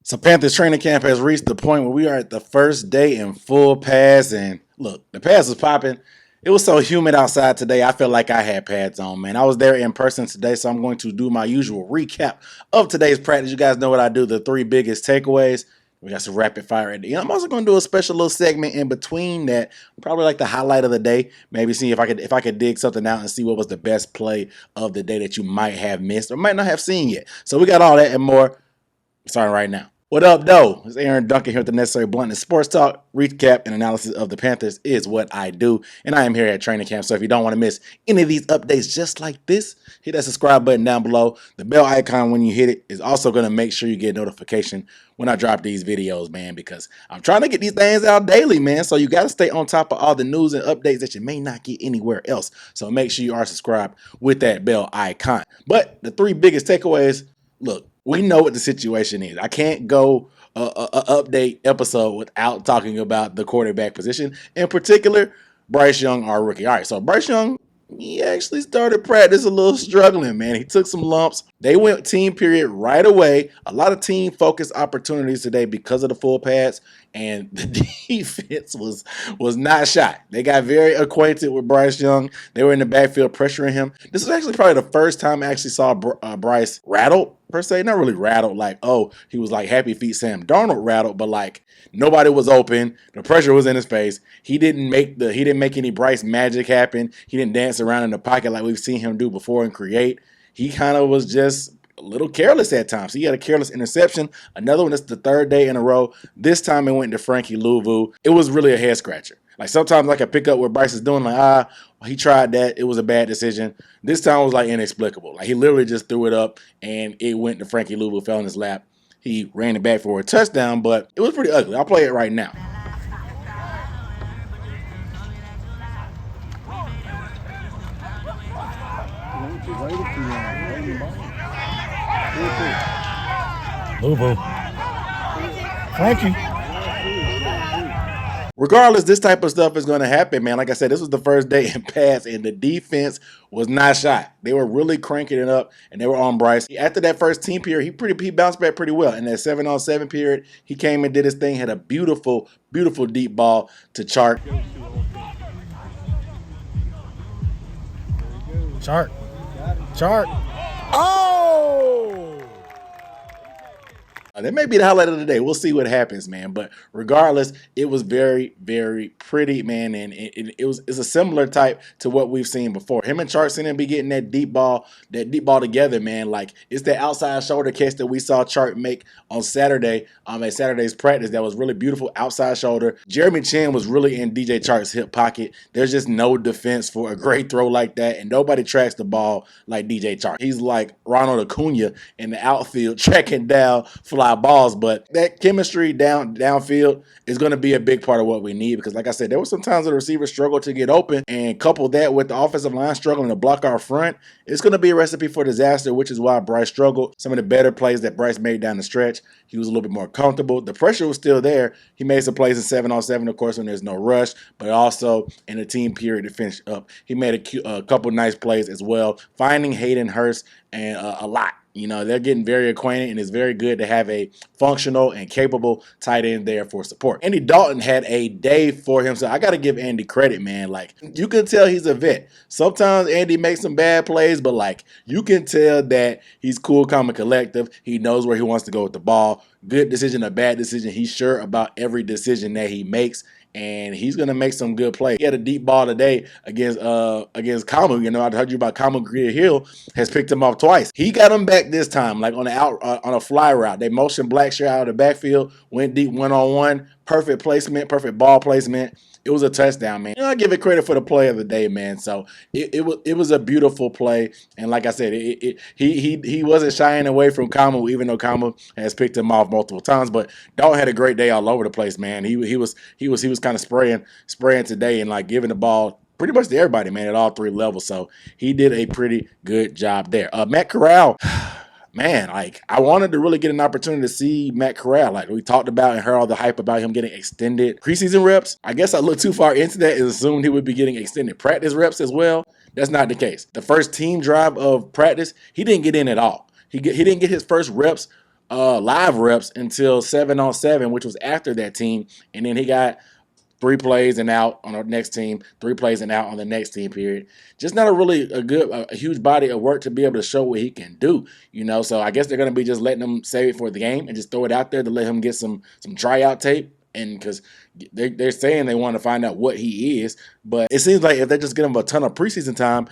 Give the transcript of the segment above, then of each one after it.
So Panthers training camp has reached the point where we are at the first day in full pass. And look, the pass was popping. It was so humid outside today, I felt like I had pads on, man. I was there in person today, so I'm going to do my usual recap of today's practice. You guys know what I do, the three biggest takeaways. We got some rapid fire at the end. I'm also going to do a special little segment in between that, probably like the highlight of the day. Maybe see if I could dig something out and see what was the best play of the day that you might have missed or might not have seen yet. So we got all that and more starting right now. What up, though? It's Aaron Duncan here with the Necessary Bluntness Sports Talk. Recap and analysis of the Panthers is what I do, and I am here at training camp. So if you don't want to miss any of these updates just like this, hit that subscribe button down below. The bell icon when you hit it is also going to make sure you get notification when I drop these videos, man, because I'm trying to get these things out daily, man. So you got to stay on top of all the news and updates that you may not get anywhere else. So make sure you are subscribed with that bell icon. But the three biggest takeaways, look, we know what the situation is. I can't go a update episode without talking about the quarterback position, in particular, Bryce Young, our rookie. All right, so Bryce Young, he actually started practice a little struggling, man. He took some lumps. They went team period right away. A lot of team focused opportunities today because of the full pads, and the defense was not shot. They got very acquainted with Bryce Young. They were in the backfield pressuring him. This is actually probably the first time I actually saw Bryce rattled, per se. Not really rattled like, oh, he was like Happy Feet Sam Darnold rattled, but like nobody was open. The pressure was in his face. He didn't make any Bryce magic happen. He didn't dance around in the pocket like we've seen him do before and create. He kind of was just a little careless at times. He had a careless interception. Another one, that's the third day in a row. This time it went to Frankie Louvu. It was really a head scratcher. Like sometimes I can pick up what Bryce is doing, like, he tried that. It was a bad decision. This time it was like inexplicable. Like he literally just threw it up and it went to Frankie Louvu, fell in his lap. He ran it back for a touchdown, but it was pretty ugly. I'll play it right now. Louvu. Frankie. Regardless, this type of stuff is going to happen, man. Like I said, this was the first day in pass, and the defense was not shot. They were really cranking it up, and they were on Bryce. After that first team period, he bounced back pretty well. In that 7-on-7 period, he came and did his thing, had a beautiful, beautiful deep ball to Chark. Chark. Oh! That may be the highlight of the day. We'll see what happens, man. But regardless, it was very, very pretty, man. And it's a similar type to what we've seen before. Him and Chark seem to be getting that deep ball together, man. Like it's that outside shoulder catch that we saw Chark make on Saturday, at Saturday's practice. That was really beautiful outside shoulder. Jeremy Chin was really in DJ Chark's hip pocket. There's just no defense for a great throw like that, and nobody tracks the ball like DJ Chark. He's like Ronald Acuna in the outfield, tracking down fly balls, but that chemistry downfield is going to be a big part of what we need because, like I said, there were some times the receivers struggled to get open, and couple that with the offensive line struggling to block our front, it's going to be a recipe for disaster, which is why Bryce struggled. Some of the better plays that Bryce made down the stretch, he was a little bit more comfortable. The pressure was still there. He made some plays in 7-on-7, of course, when there's no rush, but also in the team period to finish up. He made a couple nice plays as well, finding Hayden Hurst and a lot. You know, they're getting very acquainted, and it's very good to have a functional and capable tight end there for support. Andy Dalton had a day for himself. I got to give Andy credit, man. Like, you can tell he's a vet. Sometimes Andy makes some bad plays, but, like, you can tell that he's cool, calm, and collective. He knows where he wants to go with the ball. Good decision, a bad decision. He's sure about every decision that he makes, and he's going to make some good plays. He had a deep ball today against Kamu. You know, I told you about Kamu. Greer Hill has picked him off twice. He got him back this time, like on a fly route. They motioned Blackshear out of the backfield, went deep one-on-one, perfect placement, perfect ball placement. It was a touchdown, man. I give it credit for the play of the day, man. So it was a beautiful play, and like I said, he wasn't shying away from Kamu, even though Kamu has picked him off multiple times. But Dalton had a great day all over the place, man. He was kind of spraying today and like giving the ball pretty much to everybody, man, at all three levels. So he did a pretty good job there. Matt Corral. Man, like I wanted to really get an opportunity to see Matt Corral. Like we talked about and heard all the hype about him getting extended preseason reps. I guess I looked too far into that and assumed he would be getting extended practice reps as well. That's not the case. The first team drive of practice, he didn't get in at all. He didn't get his first reps live reps until 7-on-7, which was after that team, and then he got 3 plays and out on our next team, 3 plays and out on the next team period. Just not a huge body of work to be able to show what he can do, So I guess they're going to be just letting him save it for the game and just throw it out there to let him get some tryout tape. And because they're saying they want to find out what he is, but it seems like if they just give him a ton of preseason time,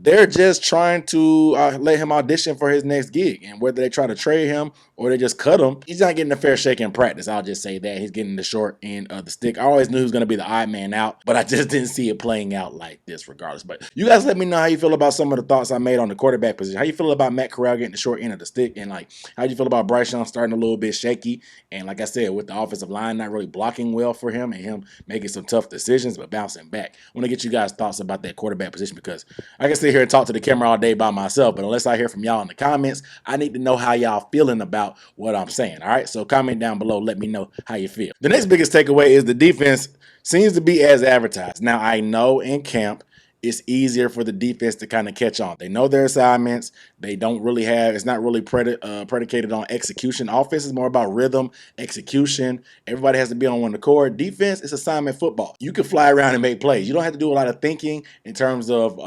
they're just trying to let him audition for his next gig. And whether they try to trade him or they just cut him, he's not getting a fair shake in practice. I'll just say that. He's getting the short end of the stick. I always knew he was going to be the odd man out, but I just didn't see it playing out like this regardless. But you guys let me know how you feel about some of the thoughts I made on the quarterback position. How you feel about Matt Corral getting the short end of the stick? And how you feel about Bryce Young starting a little bit shaky? And like I said, with the offensive line not really blocking well for him and him making some tough decisions but bouncing back. I want to get you guys' thoughts about that quarterback position because I can sit here and talk to the camera all day by myself, but unless I hear from y'all in the comments, I need to know how y'all feeling about what I'm saying. All right, so comment down below, let me know how you feel. The next biggest takeaway is the defense seems to be as advertised. Now I know in camp it's easier for the defense to kind of catch on. They know their assignments. They don't really have, it's not really predicated on execution. Offense is more about rhythm, execution. Everybody has to be on one accord. Defense is assignment football. You can fly around and make plays. You don't have to do a lot of thinking in terms of,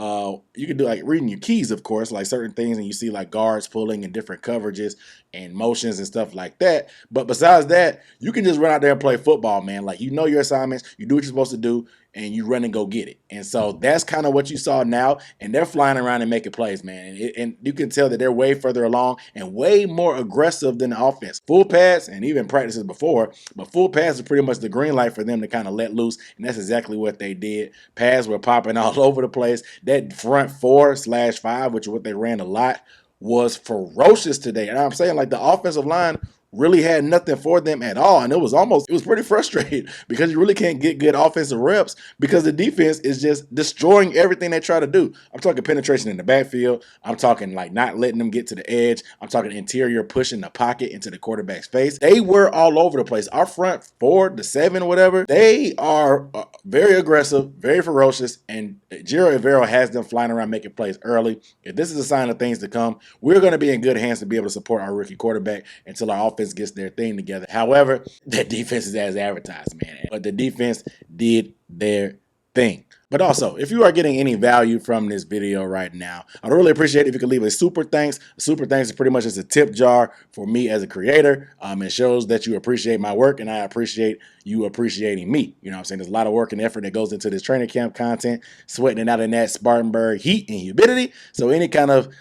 you can do like reading your keys, of course, like certain things, and you see like guards pulling and different coverages and motions and stuff like that. But besides that, you can just run out there and play football, man. Like, you know your assignments, you do what you're supposed to do, and you run and go get it. And so that's kind of what you saw now, and they're flying around and making plays, man. And you can tell that they're way further along and way more aggressive than the offense. Full pass, and even practices before, but full pass is pretty much the green light for them to kind of let loose, and that's exactly what they did. Pads were popping all over the place. That front 4/5, which is what they ran a lot, was ferocious today. And I'm saying, like, the offensive line really had nothing for them at all. And it was pretty frustrating because you really can't get good offensive reps because the defense is just destroying everything they try to do. I'm talking penetration in the backfield. I'm talking like not letting them get to the edge. I'm talking interior pushing the pocket into the quarterback's face. They were all over the place. Our front 4 to 7, whatever, they are very aggressive, very ferocious, and Jiro Evero has them flying around making plays early. If this is a sign of things to come, we're going to be in good hands to be able to support our rookie quarterback until our offense gets their thing together. However, that defense is as advertised, man. But the defense did their thing. But also, if you are getting any value from this video right now, I'd really appreciate it if you could leave a super thanks. A super thanks is pretty much just a tip jar for me as a creator. It shows that you appreciate my work, and I appreciate you appreciating me. You know what I'm saying? There's a lot of work and effort that goes into this training camp content, sweating it out in that Spartanburg heat and humidity. So any kind of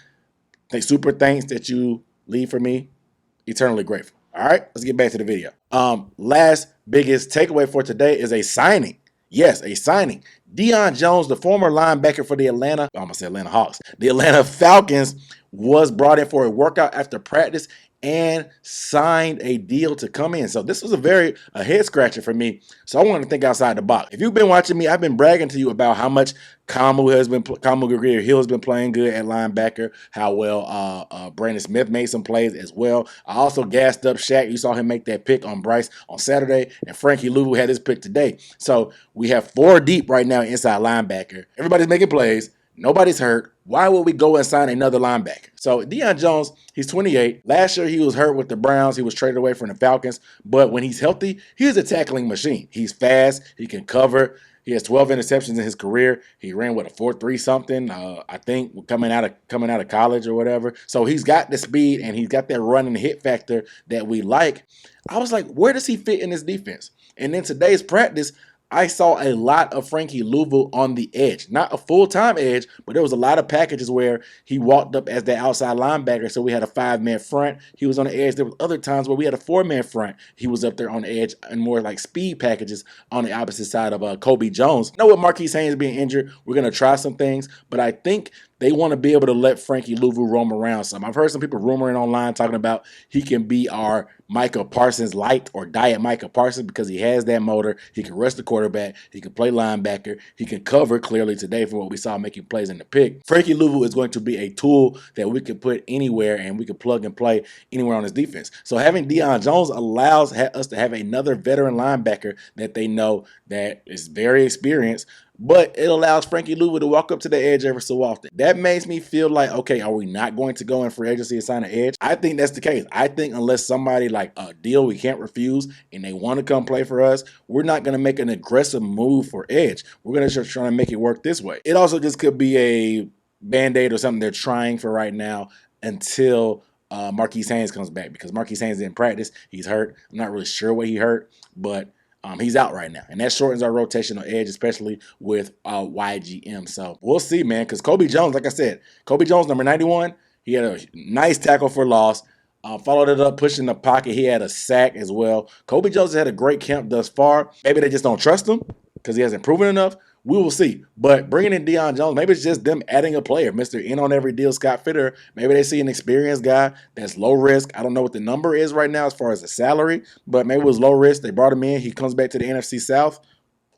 super thanks that you leave for me, eternally grateful. All right, let's get back to the video. Last biggest takeaway for today is a signing. Yes, a signing. Deion Jones, the former linebacker for the Atlanta Hawks, the Atlanta Falcons, was brought in for a workout after practice and signed a deal to come in. So this was a head scratcher for me. So I wanted to think outside the box. If you've been watching me, I've been bragging to you about how much Kamu Greer-Hill has been playing good at linebacker, how well Brandon Smith made some plays as well. I also gassed up Shaq. You saw him make that pick on Bryce on Saturday, and Frankie Louvu had his pick today. So we have 4 deep right now inside linebacker. Everybody's making plays. Nobody's hurt. Why would we go and sign another linebacker? So Deion Jones, he's 28. Last year he was hurt with the Browns. He was traded away from the Falcons. But when he's healthy, he's a tackling machine. He's fast. He can cover. He has 12 interceptions in his career. He ran with a 4.3 something, I think, coming out of college or whatever. So he's got the speed and he's got that run and hit factor that we like. I was like, where does he fit in this defense? And in today's practice, I saw a lot of Frankie Louvu on the edge. Not a full-time edge, but there was a lot of packages where he walked up as that outside linebacker, so we had a 5-man front. He was on the edge. There were other times where we had a 4-man front. He was up there on the edge and more like speed packages on the opposite side of Kobe Jones. I know with Marquise Haynes being injured, we're going to try some things, but I think they want to be able to let Frankie Louvu roam around some. I've heard some people rumoring online talking about he can be our Micah Parsons light or diet Micah Parsons because he has that motor. He can rush the quarterback. He can play linebacker. He can cover clearly today from what we saw making plays in the pick. Frankie Louvu is going to be a tool that we can put anywhere and we can plug and play anywhere on his defense. So having Deion Jones allows us to have another veteran linebacker that they know that is very experienced but it allows Frankie Louvu to walk up to the edge every so often. That makes me feel like, okay, are we not going to go in free agency and sign an edge? I think that's the case. I think unless somebody like a deal we can't refuse and they want to come play for us, we're not going to make an aggressive move for edge. We're going to just try to make it work this way. It also just could be a Band-Aid or something they're trying for right now until Marquise Haynes comes back, because Marquise Haynes didn't practice. He's hurt. I'm not really sure what he hurt, but he's out right now, and that shortens our rotational edge, especially with YGM. So we'll see, man, because Kobe Jones, like I said, Kobe Jones, number 91, he had a nice tackle for loss. Followed it up, pushing the pocket. He had a sack as well. Kobe Jones has had a great camp thus far. Maybe they just don't trust him because he hasn't proven enough. We will see. But bringing in Deion Jones, maybe it's just them adding a player. Mr. In on every deal, Scott Fitter. Maybe they see an experienced guy that's low risk. I don't know what the number is right now as far as the salary, but maybe it was low risk. They brought him in. He comes back to the NFC South.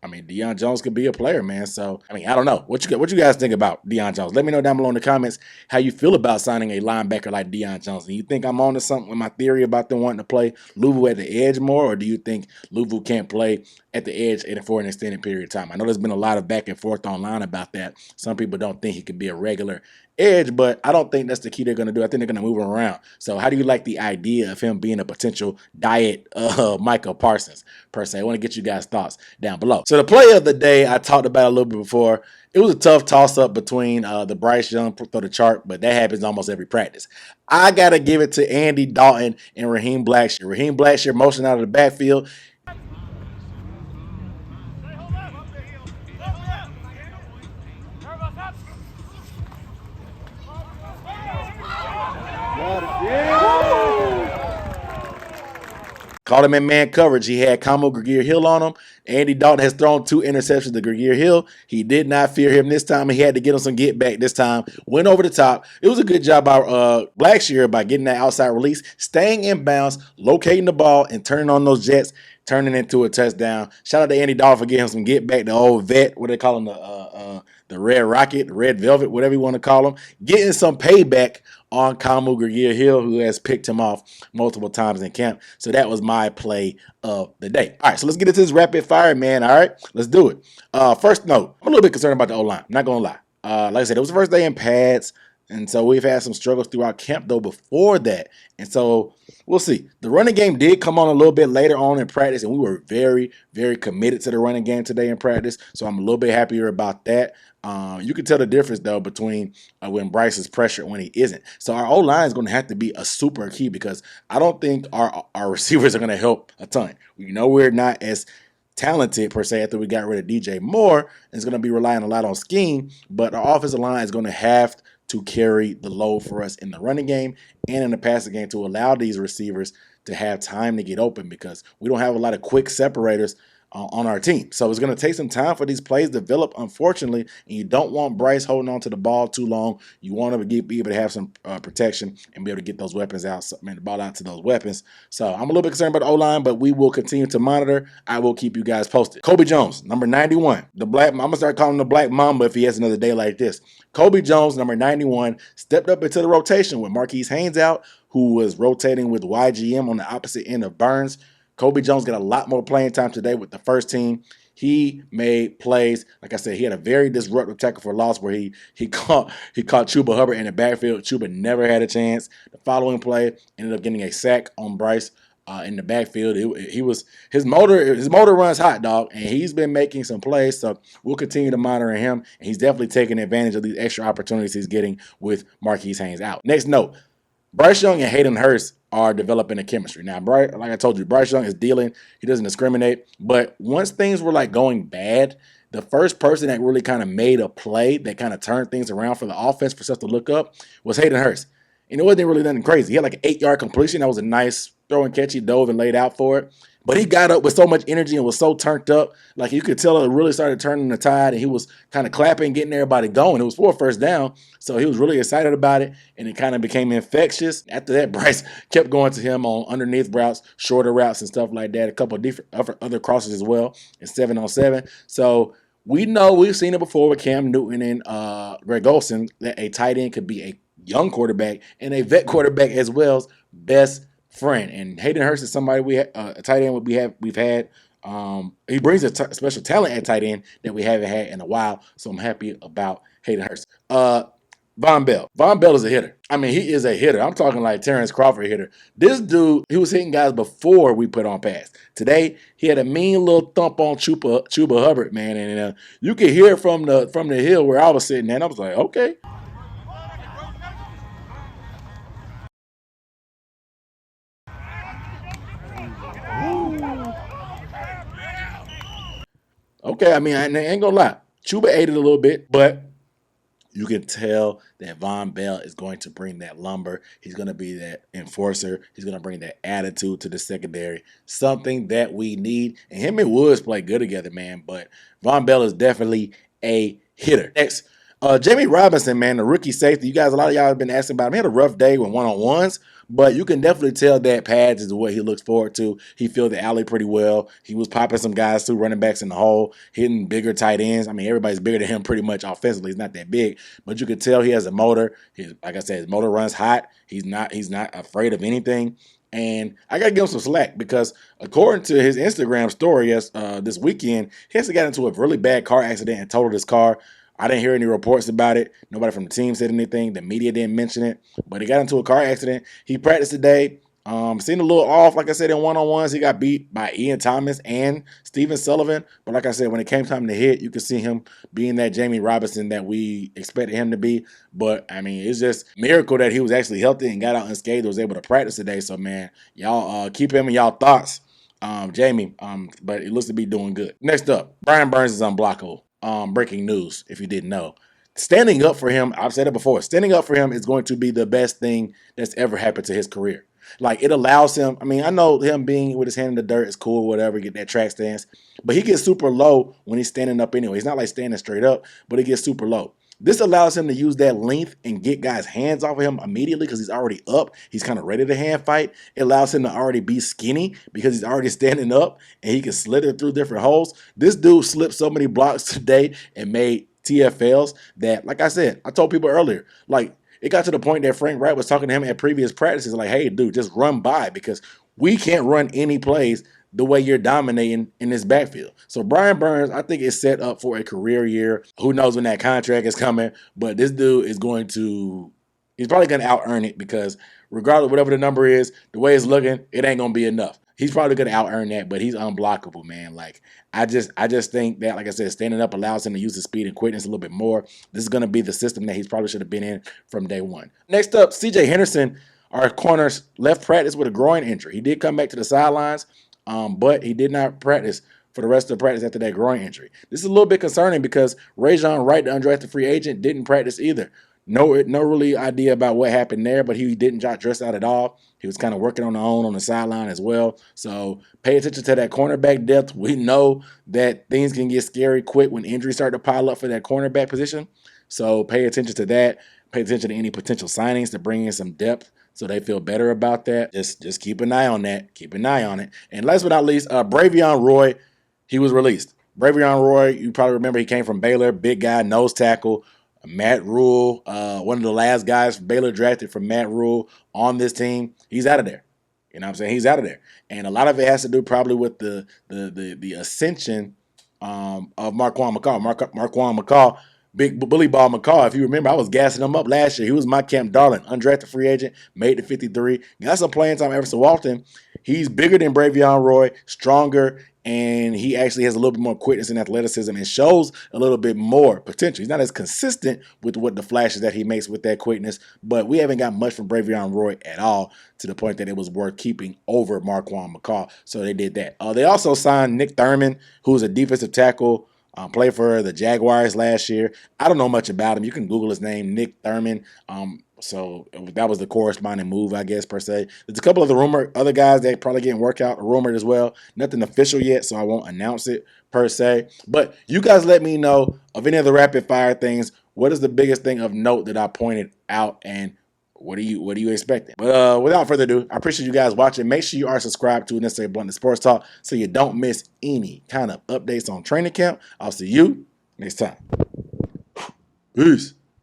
I mean, Deion Jones could be a player, man. So, I mean, I don't know. What you guys think about Deion Jones? Let me know down below in the comments how you feel about signing a linebacker like Deion Jones. And you think I'm on to something with my theory about them wanting to play Louvu at the edge more, or do you think Louvu can't play at the edge for an extended period of time? I know there's been a lot of back and forth online about that. Some people don't think he could be a regular edge, but I don't think that's the key they're going to do. I think they're going to move him around. So how do you like the idea of him being a potential diet Micah Parsons, per se? I want to get you guys' thoughts down below. So the play of the day, I talked about a little bit before. It was a tough toss-up between the Bryce Young throw the chart, but that happens almost every practice. I got to give it to Andy Dalton and Raheem Blackshear. Raheem Blackshear motion out of the backfield. Caught him in man coverage. He had Kamu Gregier-Hill on him. Andy Dalton has thrown 2 interceptions to Gregier-Hill. He did not fear him this time. He had to get him some get back this time. Went over the top. It was a good job by Blackshear by getting that outside release, staying in bounds, locating the ball, and turning on those jets, turning into a touchdown. Shout out to Andy Dalton for getting him some get back, the old vet, what they call him, the Red Rocket, the Red Velvet, whatever you want to call him, getting some payback on Kamu Gregier-Hill, who has picked him off multiple times in camp. So that was my play of the day. All right, so let's get into this rapid fire, man. All right, let's do it. First note, I'm a little bit concerned about the O-line. I'm not going to lie. Like I said, it was the first day in pads, and so we've had some struggles throughout camp, though, before that. And so we'll see. The running game did come on a little bit later on in practice, and we were very, very committed to the running game today in practice. So I'm a little bit happier about that. You can tell the difference, though, between when Bryce is pressured and when he isn't. So our O-line is going to have to be a super key, because I don't think our receivers are going to help a ton. We know we're not as talented, per se, after we got rid of DJ Moore, and it's going to be relying a lot on scheme, but our offensive line is going to have to carry the load for us in the running game and in the passing game to allow these receivers to have time to get open, because we don't have a lot of quick separators on our team. So it's going to take some time for these plays to develop, unfortunately, and you don't want Bryce holding on to the ball too long. You want him to be able to have some protection and be able to get those weapons out, the ball out to those weapons. So I'm a little bit concerned about the O-line, but we will continue to monitor. I will keep you guys posted. Kobe Jones, number 91. I'm going to start calling him the Black Mamba if he has another day like this. Kobe Jones, number 91, stepped up into the rotation with Marquise Haynes out, who was rotating with YGM on the opposite end of Burns. Kobe Jones got a lot more playing time today with the first team. He made plays. Like I said, he had a very disruptive tackle for loss where he caught Chuba Hubbard in the backfield. Chuba never had a chance. The following play ended up getting a sack on Bryce in the backfield. His motor runs hot, dog, and he's been making some plays. So we'll continue to monitor him, and he's definitely taking advantage of these extra opportunities he's getting with Marquise Haynes out. Next note. Bryce Young and Hayden Hurst are developing a chemistry. Now, like I told you, Bryce Young is dealing. He doesn't discriminate. But once things were like going bad, the first person that really kind of made a play that kind of turned things around for the offense for us to look up was Hayden Hurst. And it wasn't really nothing crazy. He had like an 8-yard completion. That was a nice throw and catch. He dove and laid out for it. But he got up with so much energy and was so turned up. Like you could tell it really started turning the tide, and he was kind of clapping, getting everybody going. It was for a first down. So he was really excited about it, and it kind of became infectious. After that, Bryce kept going to him on underneath routes, shorter routes and stuff like that. A couple of different other crosses as well, and 7-on-7. So we know, we've seen it before with Cam Newton and Greg Olsen, that a tight end could be a young quarterback and a vet quarterback as well's best friend. And Hayden Hurst is somebody a tight end we've had He brings a special talent at tight end that we haven't had in a while, so I'm happy about Hayden Hurst. Von Bell. Von Bell is a hitter. I mean, he is a hitter. I'm talking like Terrence Crawford hitter. This dude, he was hitting guys before we put on pass. Today, he had a mean little thump on Chuba Hubbard, man, and you could hear it from the hill where I was sitting, and I was like, okay. Okay, I mean, I ain't gonna lie. Chuba ate it a little bit, but you can tell that Von Bell is going to bring that lumber. He's going to be that enforcer. He's going to bring that attitude to the secondary, something that we need. And him and Woods play good together, man. But Von Bell is definitely a hitter. Next, Jamie Robinson, man, the rookie safety. A lot of y'all have been asking about him. He had a rough day with one-on-ones, but you can definitely tell that pads is what he looks forward to. He filled the alley pretty well. He was popping some guys through, running backs in the hole, hitting bigger tight ends. I mean, everybody's bigger than him pretty much offensively. He's not that big, but you can tell he has a motor. Like I said, his motor runs hot. He's not afraid of anything. And I got to give him some slack because according to his Instagram story this weekend, he actually got into a really bad car accident and totaled his car. I didn't hear any reports about it. Nobody from the team said anything. The media didn't mention it. But he got into a car accident. He practiced today. Seemed a little off, like I said, in one-on-ones. He got beat by Ian Thomas and Steven Sullivan. But like I said, when it came time to hit, you could see him being that Jamie Robinson that we expected him to be. But, I mean, it's just a miracle that he was actually healthy and got out unscathed, was able to practice today. So, man, y'all keep him in y'all thoughts. Jamie, but he looks to be doing good. Next up, Brian Burns is unblockable. Breaking news, if you didn't know. Standing up for him, I've said it before, standing up for him is going to be the best thing that's ever happened to his career. Like, it allows him, I mean, I know him being with his hand in the dirt is cool, whatever, get that track stance, but he gets super low when he's standing up anyway. He's not like standing straight up, but he gets super low. This allows him to use that length and get guys' hands off of him immediately because he's already up. He's kind of ready to hand fight. It allows him to already be skinny because he's already standing up and he can slither through different holes. This dude slipped so many blocks today and made TFLs that, like I said, I told people earlier, like, it got to the point that Frank Wright was talking to him at previous practices, like, hey, dude, just run by because we can't run any plays the way you're dominating in this backfield. So Brian Burns, I think, is set up for a career year. Who knows when that contract is coming, but this dude is he's probably going to out-earn it because regardless of whatever the number is, the way it's looking, it ain't going to be enough. He's probably going to out-earn that, but he's unblockable, man. Like, I just think that, like I said, standing up allows him to use his speed and quickness a little bit more. This is going to be the system that he probably should have been in from day one. Next up, C.J. Henderson, our corner's left practice with a groin injury. He did come back to the sidelines, but he did not practice for the rest of the practice after that groin injury. This is a little bit concerning because Rajon Wright, the undrafted free agent, didn't practice either. No really idea about what happened there, but he didn't dress out at all. He was kind of working on his own on the sideline as well. So pay attention to that cornerback depth. We know that things can get scary quick when injuries start to pile up for that cornerback position. So pay attention to that. Pay attention to any potential signings to bring in some depth so they feel better about that. Just keep an eye on that. Keep an eye on it. And last but not least, Bravion Roy, he was released. Bravion Roy, you probably remember he came from Baylor, big guy, nose tackle. Matt Rule, one of the last guys Baylor drafted from Matt Rule on this team, he's out of there. You know what I'm saying? He's out of there. And a lot of it has to do probably with the ascension of Marquand McCall. Marquand McCall, big bully ball McCall. If you remember, I was gassing him up last year. He was my camp darling, undrafted free agent, made the 53. Got some playing time ever so often. He's bigger than Bravion Roy, stronger, and he actually has a little bit more quickness and athleticism and shows a little bit more potential. He's not as consistent with what the flashes that he makes with that quickness, but we haven't got much from Bravion Roy at all to the point that it was worth keeping over Marquand McCall, so they did that. They also signed Nick Thurman, who's a defensive tackle, played for the Jaguars last year. I don't know much about him. You can Google his name, Nick Thurman. So that was the corresponding move, I guess, per se. There's a couple of the other guys that probably getting worked out, rumored as well. Nothing official yet, so I won't announce it per se. But you guys let me know of any of the rapid fire things. What is the biggest thing of note that I pointed out, and what are you expecting? But without further ado, I appreciate you guys watching. Make sure you are subscribed to Necessary Blunt Sports Talk so you don't miss any kind of updates on training camp. I'll see you next time. Peace.